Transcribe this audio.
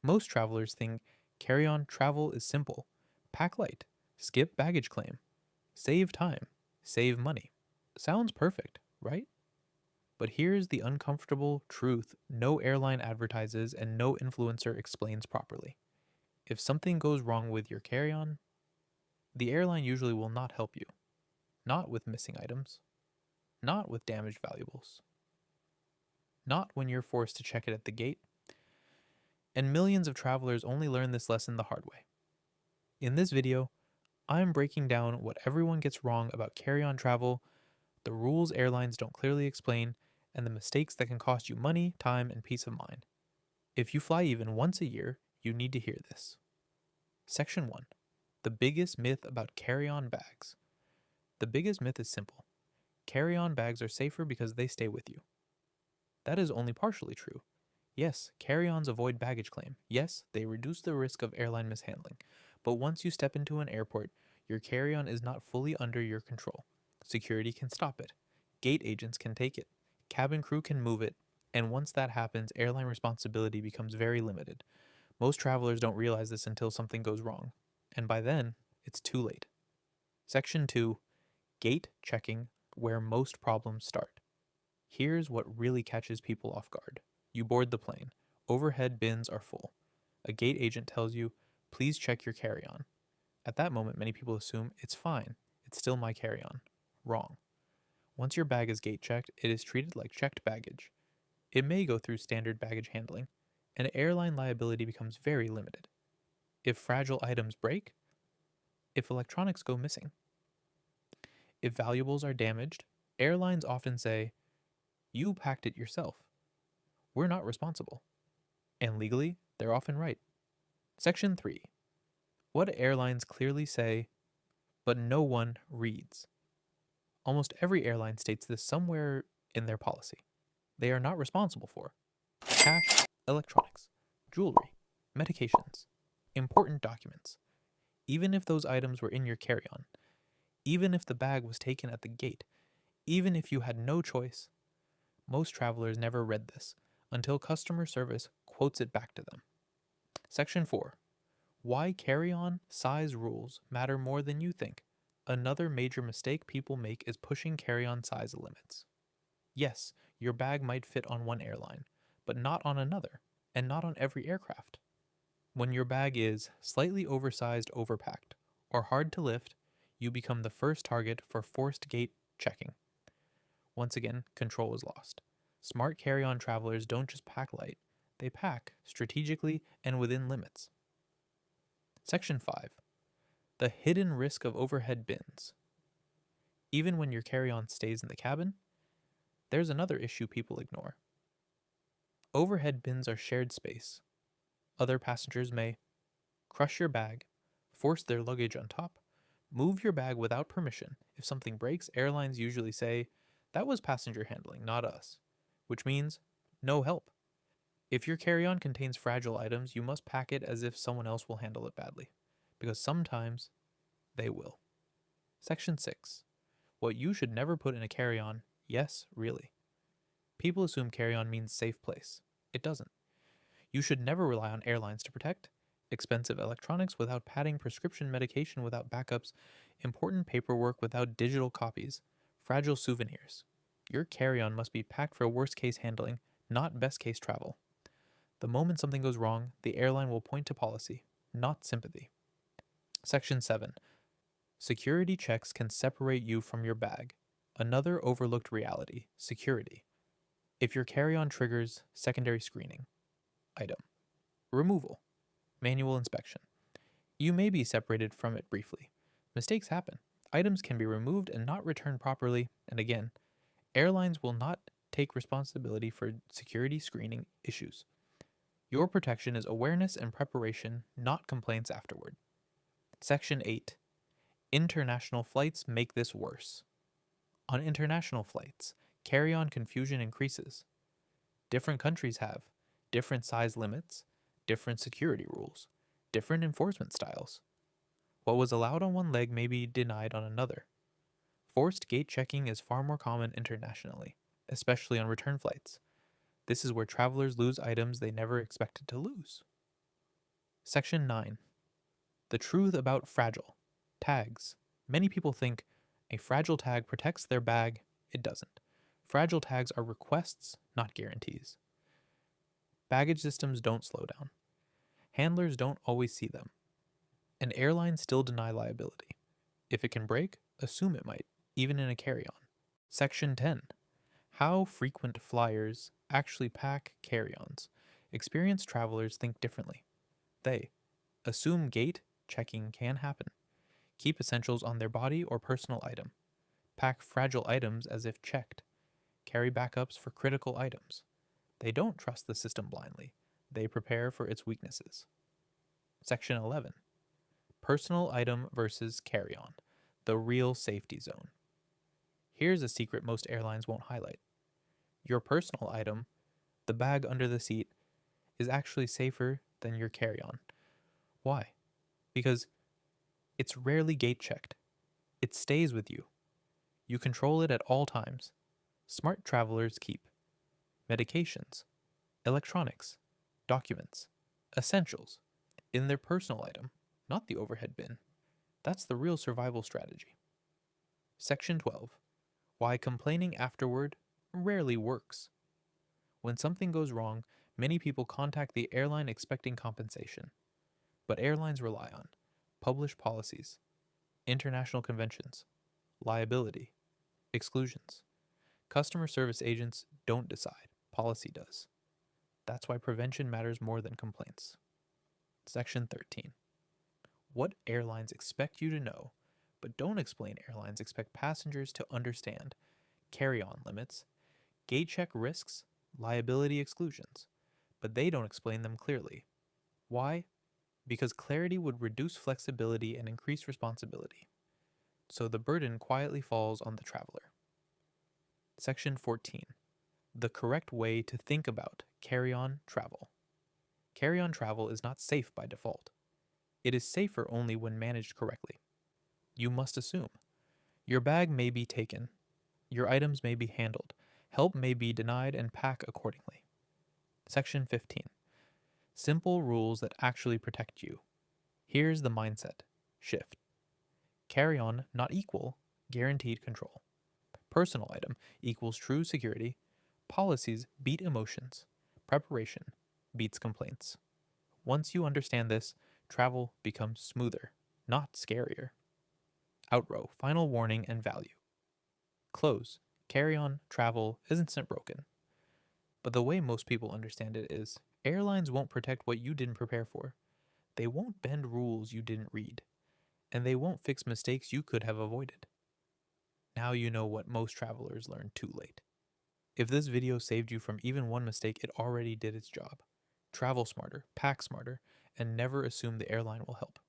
Most travelers think carry-on travel is simple. Pack light, skip baggage claim, save time, save money. Sounds perfect, right? But here's the uncomfortable truth no airline advertises and no influencer explains properly. If something goes wrong with your carry on, the airline usually will not help you. Not with missing items, not with damaged valuables, not when you're forced to check it at the gate. And millions of travelers only learn this lesson the hard way. In this video, I'm breaking down what everyone gets wrong about carry on travel, the rules airlines don't clearly explain, and the mistakes that can cost you money, time, and peace of mind. If you fly even once a year, you need to hear this. Section 1. The biggest myth about carry-on bags. The biggest myth is simple. Carry-on bags are safer because they stay with you. That is only partially true. Yes, carry-ons avoid baggage claim. Yes, they reduce the risk of airline mishandling. But once you step into an airport, your carry-on is not fully under your control. Security can stop it. Gate agents can take it. Cabin crew can move it. And once that happens, airline responsibility becomes very limited. Most travelers don't realize this until something goes wrong. And by then, it's too late. Section 2. Gate checking, where most problems start. Here's what really catches people off guard. You board the plane. Overhead bins are full. A gate agent tells you, please check your carry-on. At that moment, many people assume, it's fine. It's still my carry-on. Wrong. Once your bag is gate checked, it is treated like checked baggage. It may go through standard baggage handling, and airline liability becomes very limited. If fragile items break, if electronics go missing, if valuables are damaged, airlines often say, you packed it yourself. We're not responsible. And legally, they're often right. Section 3. What airlines clearly say, but no one reads. Almost every airline states this somewhere in their policy. They are not responsible for cash, electronics, jewelry, medications, important documents. Even if those items were in your carry-on, even if the bag was taken at the gate, even if you had no choice, most travelers never read this until customer service quotes it back to them. Section 4. Why carry-on size rules matter more than you think. Another major mistake people make is pushing carry-on size limits. Yes, your bag might fit on one airline, but not on another, and not on every aircraft. When your bag is slightly oversized overpacked, or hard to lift, you become the first target for forced gate checking. Once again, control is lost. Smart carry-on travelers don't just pack light, they pack strategically and within limits. Section 5. The hidden risk of overhead bins. Even when your carry-on stays in the cabin, there's another issue people ignore. Overhead bins are shared space. Other passengers may crush your bag, force their luggage on top, move your bag without permission. If something breaks, airlines usually say, that was passenger handling, not us, which means no help. If your carry-on contains fragile items, you must pack it as if someone else will handle it badly, because sometimes they will. Section 6. What you should never put in a carry-on, yes, really. People assume carry-on means safe place. It doesn't. You should never rely on airlines to protect. Expensive electronics without padding, prescription medication without backups, important paperwork without digital copies, fragile souvenirs. Your carry-on must be packed for worst-case handling, not best-case travel. The moment something goes wrong, the airline will point to policy, not sympathy. Section 7. Security checks can separate you from your bag. Another overlooked reality, security. If your carry-on triggers secondary screening. Item. Removal. Manual inspection. You may be separated from it briefly. Mistakes happen. Items can be removed and not returned properly, and again, airlines will not take responsibility for security screening issues. Your protection is awareness and preparation, not complaints afterward. Section 8. International flights make this worse. On international flights, carry-on confusion increases. Different countries have different size limits, different security rules, different enforcement styles. What was allowed on one leg may be denied on another. Forced gate checking is far more common internationally, especially on return flights. This is where travelers lose items they never expected to lose. Section 9. The truth about fragile tags. Many people think a fragile tag protects their bag. It doesn't. Fragile tags are requests, not guarantees. Baggage systems don't slow down. Handlers don't always see them. And airlines still deny liability. If it can break, assume it might, even in a carry-on. Section 10. How frequent flyers actually pack carry-ons. Experienced travelers think differently. They assume gate checking can happen. Keep essentials on their body or personal item. Pack fragile items as if checked. Carry backups for critical items. They don't trust the system blindly. They prepare for its weaknesses. Section 11. Personal item versus carry-on. The real safety zone. Here's a secret most airlines won't highlight. Your personal item, the bag under the seat, is actually safer than your carry-on. Why? Because it's rarely gate checked. It stays with you. You control it at all times. Smart travelers keep medications, electronics, documents, essentials in their personal item, not the overhead bin. That's the real survival strategy. Section 12. Why complaining afterward rarely works. When something goes wrong, many people contact the airline expecting compensation. But airlines rely on published policies, international conventions, liability, exclusions. Customer service agents don't decide, policy does. That's why prevention matters more than complaints. Section 13. What airlines expect you to know, but don't explain airlines expect passengers to understand. Carry-on limits, gate check risks, liability exclusions, but they don't explain them clearly. Why? Because clarity would reduce flexibility and increase responsibility. So the burden quietly falls on the traveler. Section 14. The correct way to think about carry-on travel. Carry-on travel is not safe by default. It is safer only when managed correctly. You must assume. Your bag may be taken. Your items may be handled. Help may be denied and pack accordingly. Section 15. Simple rules that actually protect you. Here's the mindset shift. Carry-on not equal guaranteed control. Personal item equals true security. Policies beat emotions. Preparation beats complaints. Once you understand this, travel becomes smoother, not scarier. Outrow, final warning and value. Close. Carry-on travel isn't broken. But the way most people understand it is, airlines won't protect what you didn't prepare for. They won't bend rules you didn't read. And they won't fix mistakes you could have avoided. Now you know what most travelers learn too late. If this video saved you from even one mistake, it already did its job. Travel smarter, pack smarter, and never assume the airline will help.